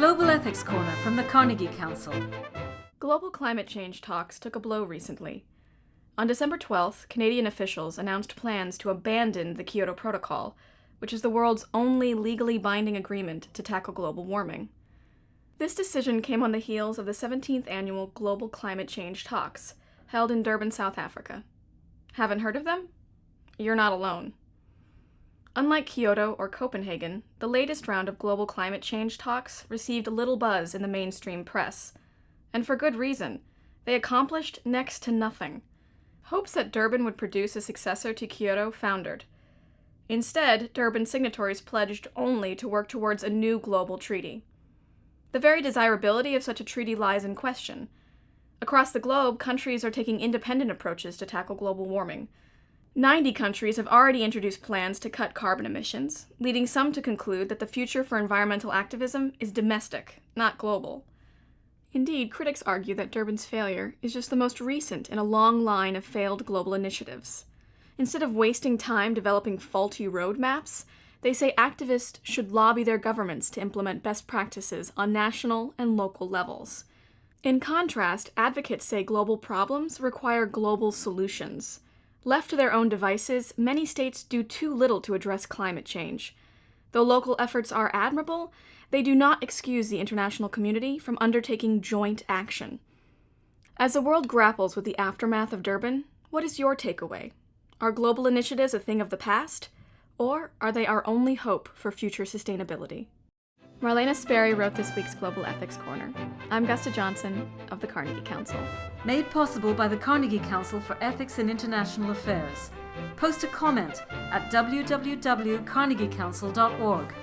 Global Ethics Corner from the Carnegie Council. Global climate change talks took a blow recently. On December 12th, Canadian officials announced plans to abandon the Kyoto Protocol, which is the world's only legally binding agreement to tackle global warming. This decision came on the heels of the 17th annual Global Climate Change talks, held in Durban, South Africa. Haven't heard of them? You're not alone. Unlike Kyoto or Copenhagen, the latest round of global climate change talks received little buzz in the mainstream press. And for good reason. They accomplished next to nothing. Hopes that Durban would produce a successor to Kyoto foundered. Instead, Durban signatories pledged only to work towards a new global treaty. The very desirability of such a treaty lies in question. Across the globe, countries are taking independent approaches to tackle global warming. 90 countries have already introduced plans to cut carbon emissions, leading some to conclude that the future for environmental activism is domestic, not global. Indeed, critics argue that Durban's failure is just the most recent in a long line of failed global initiatives. Instead of wasting time developing faulty roadmaps, they say activists should lobby their governments to implement best practices on national and local levels. In contrast, advocates say global problems require global solutions. Left to their own devices, many states do too little to address climate change. Though local efforts are admirable, they do not excuse the international community from undertaking joint action. As the world grapples with the aftermath of Durban, what is your takeaway? Are global initiatives a thing of the past, or are they our only hope for future sustainability? Marlena Sperry wrote this week's Global Ethics Corner. I'm Gusta Johnson of the Carnegie Council. Made possible by the Carnegie Council for Ethics in International Affairs. Post a comment at www.carnegiecouncil.org.